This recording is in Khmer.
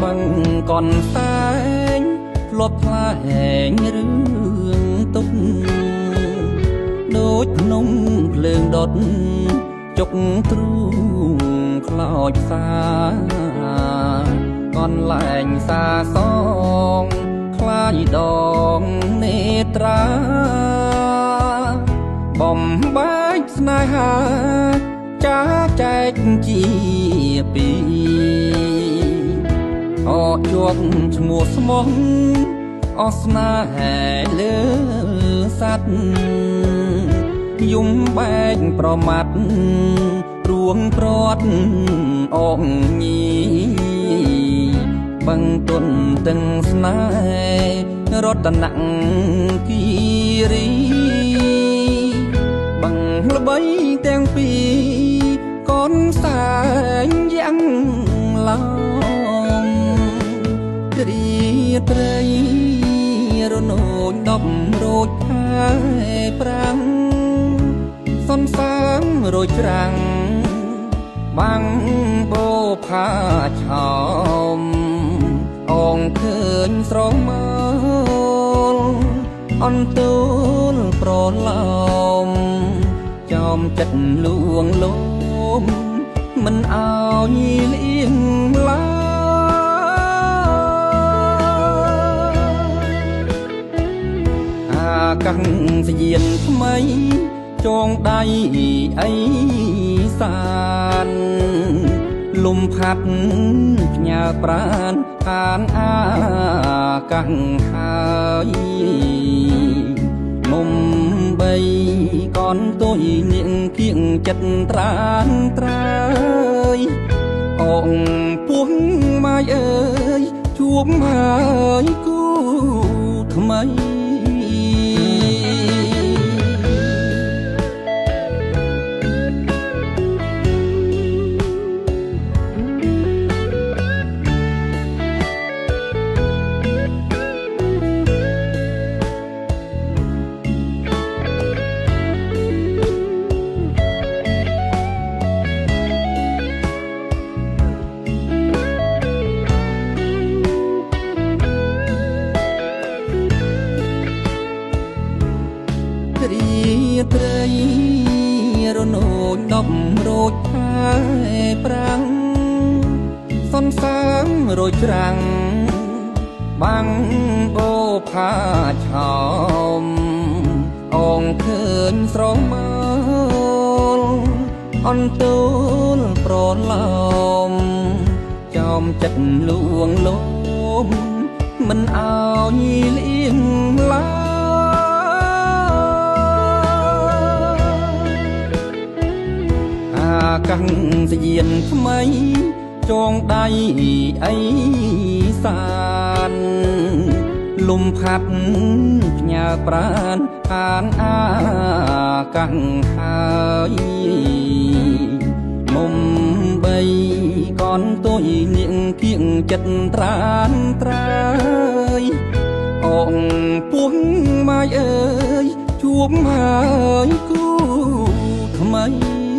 បឹងកនសែងធ្លាប់ផ្លែងរឿងទុកដូចភ្នំភ្លើងដុតចុកទ្រូងខ្លោចផ្សាកនលែងសាសងខ្លាយដងនេត្រាបំបែកស្នេហាចាចែកជាពីរអកជាប់ឈ្មោះស្មោះអស្នេហាលើសัตว์យំបែកប្រមាត់រួងព្រាត់អងញីបឹងទុនទាំងស្នេហ៍រតនគិរីបឹងល្បីទាំងពីរកនសែងយ៉ាងឡងគ្រាត្រីរនោចដប់រោចខែប្រាំងសនសាមរោចច្រាំងបាំងបោផាឆោមអងឃើញស្រងមើលអន្ទូលប្រឡំចំចិត្តលួងលោមមិនអោយលៀងឡើអាកាំងស្យានថ្មីចងដៃអីសានលំផាត់ផ្ញើប្រានខានអាកាំងហើយមុំបីកនទុយនាងគៀងចិត្តត្រានត្រើយអងពោះម៉ាយអើយជួបហើយគូថ្មីគ្រាត្រីរនោចដប់រោចខែប្រាំងសនសាមរោចច្រាំងបាំងបោផាឆោមអងឃើញស្រងមើលអន្ទូលប្រឡំចំចិត្តលួងលោមមិនអោយលៀងឡើកាំងស្យានថ្មីចងដៃអីសានលំផាត់ផ្ញើប្រានខានអាកាំងហើយមុំបីកនទុយនាងគៀងចិត្តត្រានត្រើយអងពោះម៉ាយអើយជួបហើយគូថ្មី